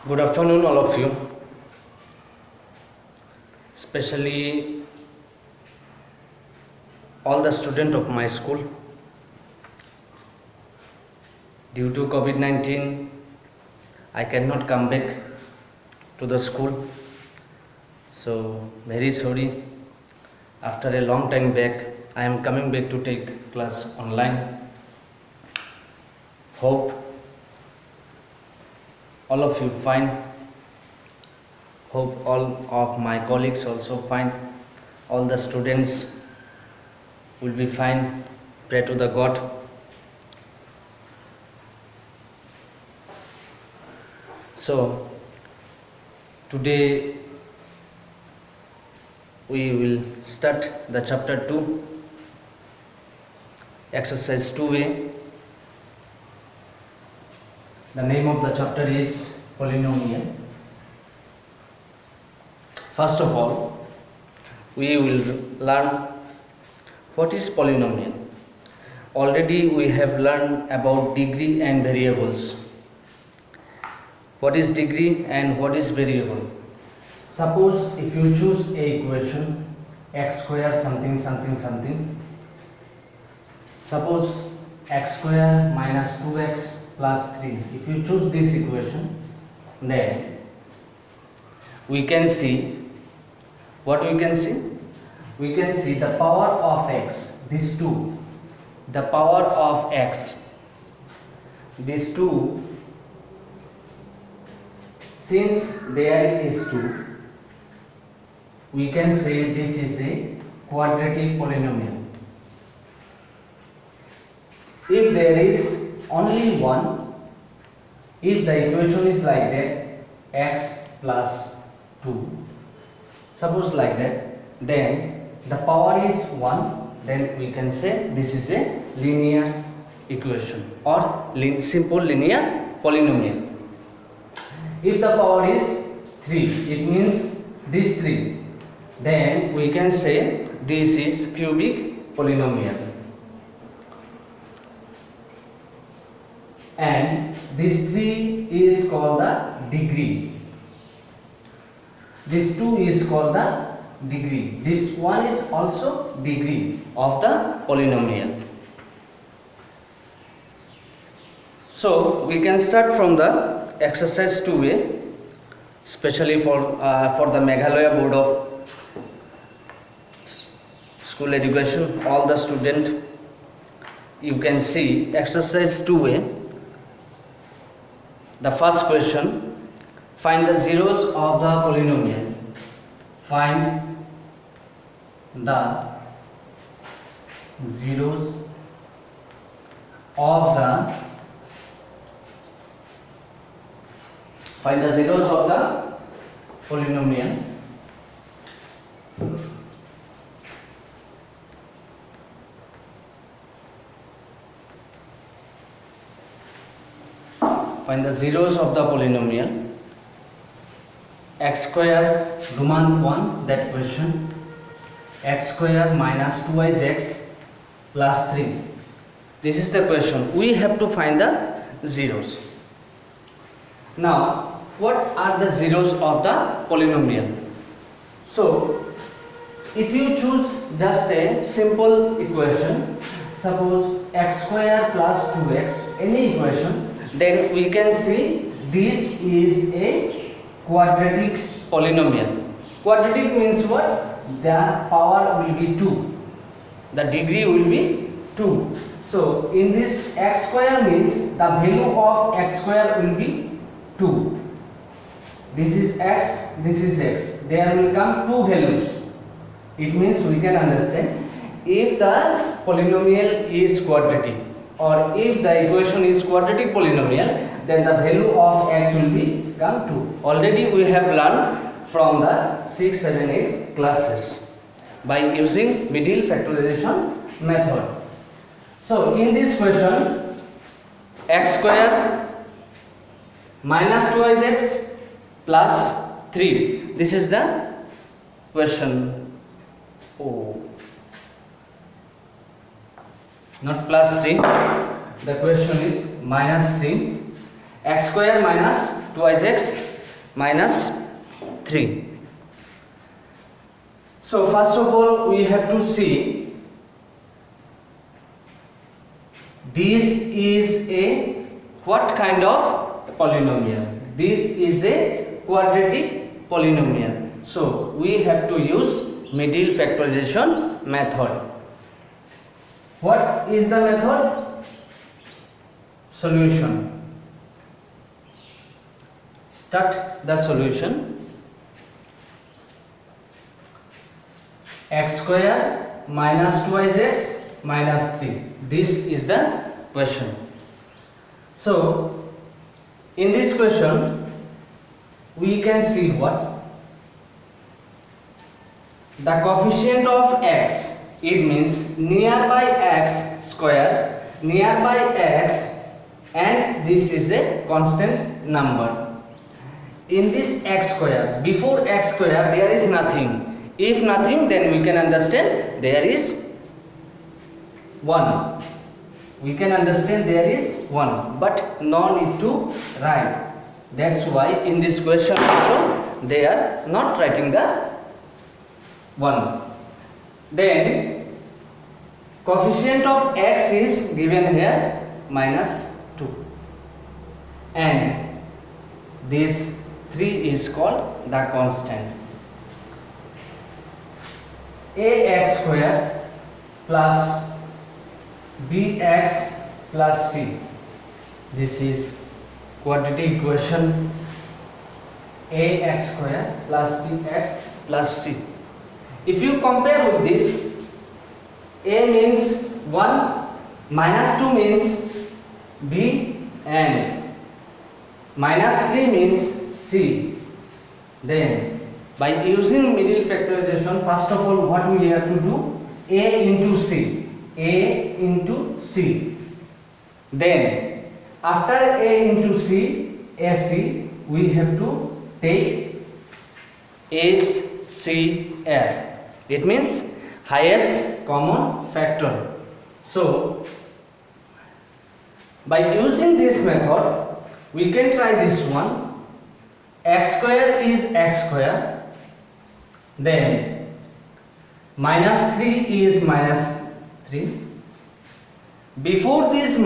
Good afternoon, all of you, especially all the students of my school. Due to COVID-19, I cannot come back to the school, so very sorry. After a long time back, I am coming back to take class online. Hope all of you fine. Hope all of my colleagues also fine. All the students will be fine. Pray to the God. So today we will start the chapter 2, exercise 2a. The name of the chapter is polynomial. First of all, we will learn what is polynomial. Already we have learned about degree and variables. What is degree and what is variable? Suppose if you choose a equation x square something something something. Suppose x square minus 2x plus 3. If you choose this equation, then we can see what we can see. We can see the power of x, these two, the power of x, these two. Since there is 2, we can say this is a quadratic polynomial. If there is only 1, if the equation is like that, x plus 2, suppose like that, then the power is 1, then we can say this is a linear equation or simple linear polynomial. If the power is 3, it means this 3, then we can say this is cubic polynomial. And this 3 is called the degree. This 2 is called the degree. This 1 is also degree of the polynomial. So we can start from the exercise 2a, especially for the Meghalaya Board of School Education. All the student, you can see exercise 2a. The first question, find the zeros of the polynomial. Find the zeros of the polynomial. Find the zeros of the polynomial. X square, Roman 1, that question. X square minus 2x plus 3. This is the question. We have to find the zeros. Now, what are the zeros of the polynomial? So, if you choose just a simple equation, suppose x square plus 2x, any equation, then we can see this is a quadratic polynomial. Quadratic means what? The power will be 2. The degree will be 2. So, in this x square means the value of x square will be 2. This is x, this is x. There will come 2 values. It means we can understand if the polynomial is quadratic or if the equation is quadratic polynomial, then the value of x will become 2. Already we have learned from the 6, 7, 8 classes by using middle factorization method. So in this question, x square minus 2x plus 3. This is the question. Oh, not plus 3. The question is minus 3. X square minus 2x minus 3. So first of all we have to see this is a what kind of polynomial. This is a quadratic polynomial. So we have to use middle factorization method. What is the method? Solution. Start the solution. X square minus 2x minus 3. This is the question. So in this question we can see what? The coefficient of x, it means nearby x square, nearby x, and this is a constant number. In this x square, before x square there is nothing. If nothing, then we can understand there is 1. We can understand there is 1, but no need to write. That's why in this question also they are not writing the 1. Then coefficient of x is given here minus 2, and this 3 is called the constant. Ax square plus bx plus c. This is quadratic equation. Ax square plus bx plus c. If you compare with this, a means 1, minus 2 means b, and minus 3 means c. Then by using middle factorization, first of all what we have to do? A into c. A into c. Then after a into c, ac, we have to take HCF. It means highest common factor. So by using this method we can try this one. X square is x square, then minus 3 is minus 3. Before this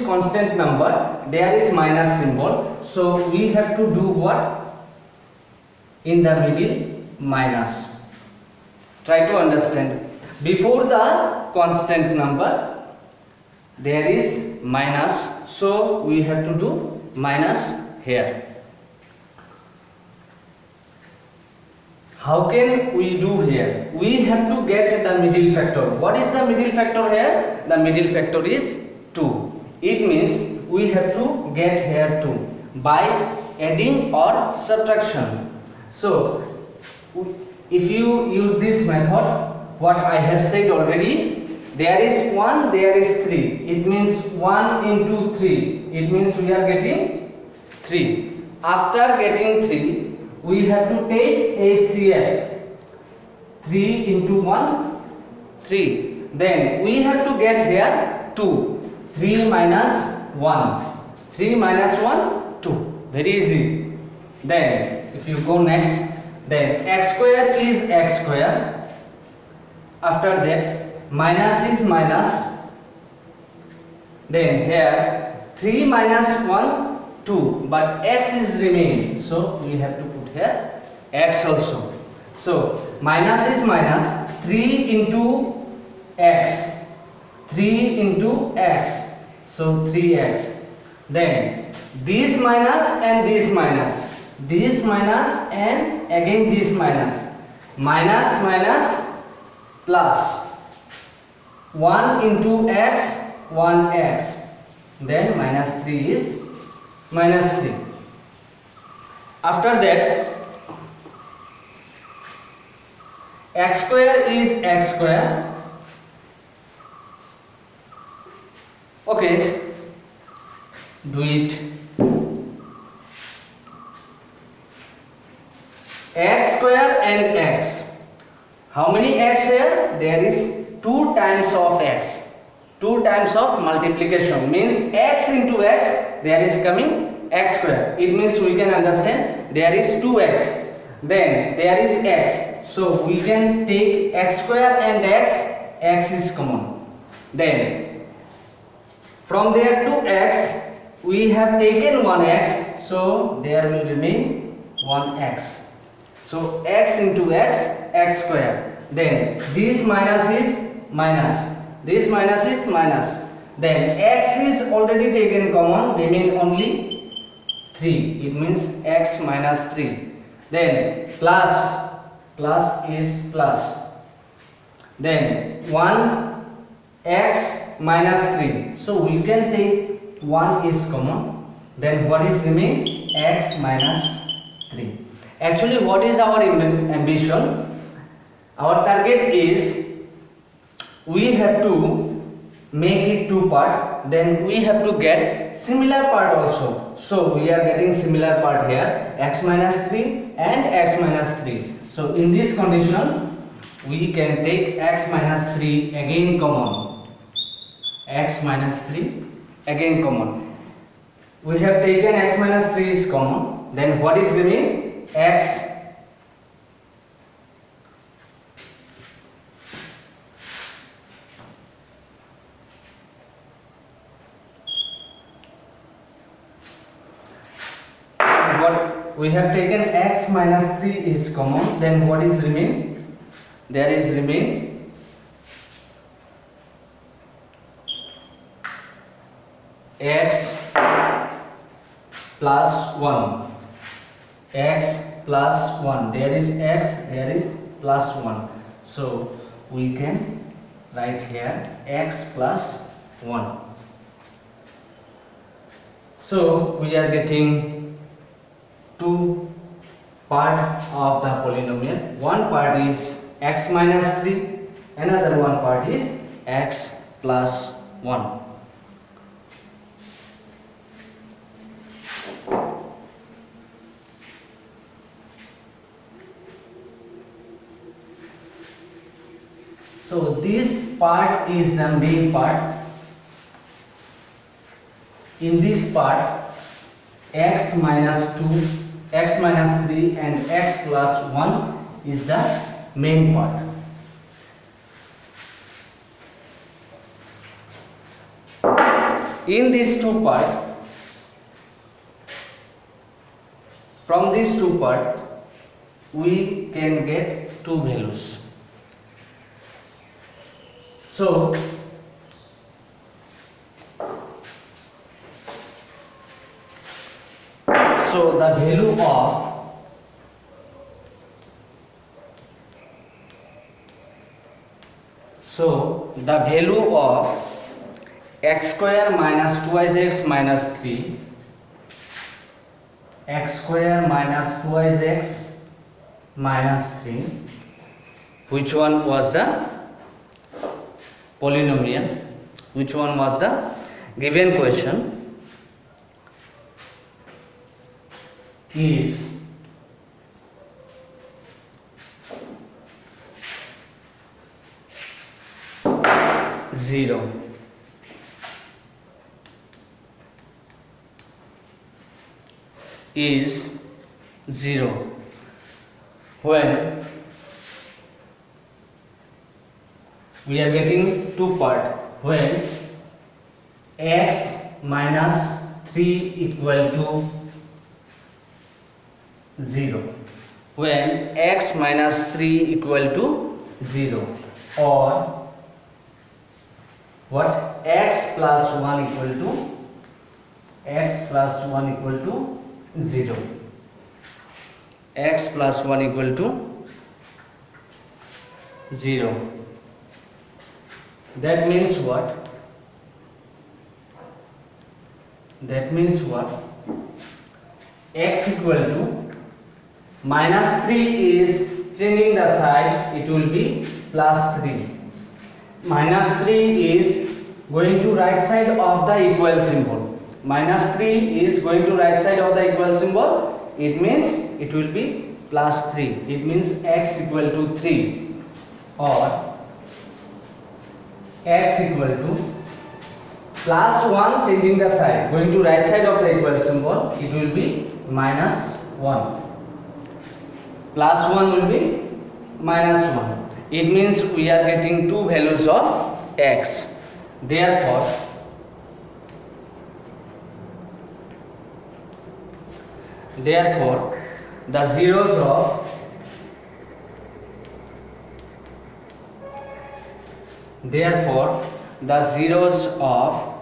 constant number there is minus symbol, so we have to do what? In the middle, minus. Try to understand. Before the constant number there is minus, so we have to do minus here. How can we do here? We have to get the middle factor. What is the middle factor here? The middle factor is 2. It means we have to get here 2 by adding or subtraction. So if you use this method, what I have said already, there is 1, there is 3. It means 1 into 3. It means we are getting 3. After getting 3, we have to take HCF. 3 into 1, 3. Then we have to get here 2. 3 minus 1. 3 minus 1, 2. Very easy. Then if you go next, then x square is x square. After that minus is minus. Then here 3 minus 1, 2. But x is remaining, so we have to put here x also. So minus is minus. 3 into x. 3 into x. So 3x. Then this minus and this minus. This minus and again this minus. Minus minus plus. 1 into x, 1x. Then minus 3 is minus 3. After that, x square is x square. Okay, do it. X square and x. How many x here? There is 2 times of x. 2 times of multiplication means x into x, there is coming x square. It means we can understand there is 2x, then there is x, so we can take x square and x is common. Then from there to x we have taken 1x, so there will remain 1x. So x into x square. Then this minus is minus, this minus is minus. Then x is already taken common, remain only 3. It means x minus 3. Then plus is plus. Then 1x minus 3. So we can take 1 is common. Then what is remain? X minus 3. Actually, what is our ambition? Our target is we have to make it 2 part, then we have to get similar part also. So we are getting similar part here, x minus 3 and x minus 3. So in this condition we can take x minus 3 again common, x minus 3 again common. We have taken x minus 3 is common, then what is remain? X we have taken x minus 3 is common, then what is remain? There is remain x plus 1, x plus 1, there is x, there is plus 1, so we can write here x plus 1. So we are getting 2 part of the polynomial. One part is x minus 3, another one part is x plus 1. So this part is the main part. In this part, x minus 2, x minus 3 and x plus 1 is the main part. In these 2 parts, from these 2 parts we can get 2 values. So the value of x square minus 2x minus 3, x square minus 2x minus 3, which one was the polynomial, which one was the given question, is zero. Is 0 when we are getting 2 part, when x minus 3 equal to 0, when x minus 3 equal to 0, or what, x plus 1 equal to 0, x plus 1 equal to 0. That means what? That means what? X equal to minus 3 is changing the side, it will be plus 3. Minus 3 is going to right side of the equal symbol. Minus 3 is going to right side of the equal symbol. It means it will be plus 3. It means x equal to 3, or x equal to plus 1 changing the side, going to right side of the equal symbol, it will be minus 1. Plus 1 will be minus 1. It means we are getting two values of x. Therefore, the zeros of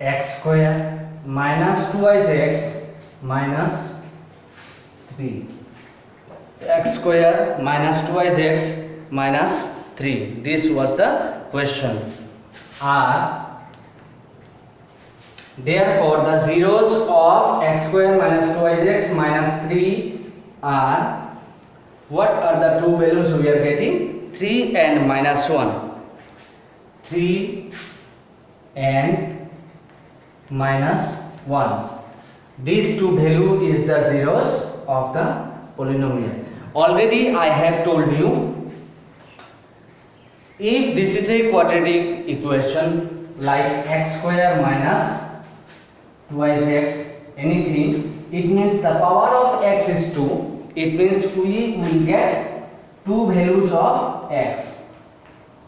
x square minus 2 x minus 3. X square minus 2x minus 3. This was the question. Therefore, the zeros of x square minus 2x minus 3 are, what are the two values we are getting? 3 and minus 1. 3 and minus 1. These two value is the zeros of the polynomial. Already I have told you, if this is a quadratic equation like x square minus 2x anything, it means the power of x is 2. It means we will get two values of x.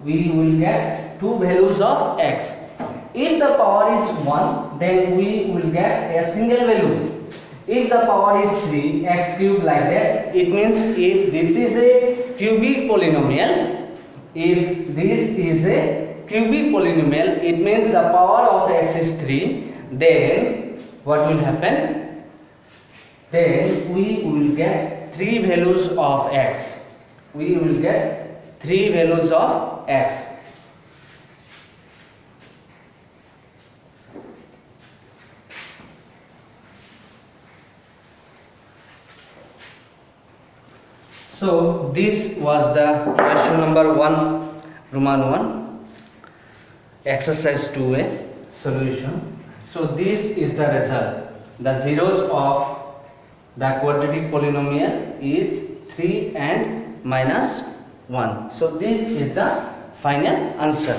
We will get two values of x. If the power is 1, then we will get a single value. If the power is 3, x cube like that, it means if this is a cubic polynomial, it means the power of x is 3, then what will happen? Then we will get three values of x. We will get three values of x. So this was the question number 1, Roman 1, exercise 2a solution. So this is the result. The zeros of the quadratic polynomial is 3 and minus 1. So this is the final answer.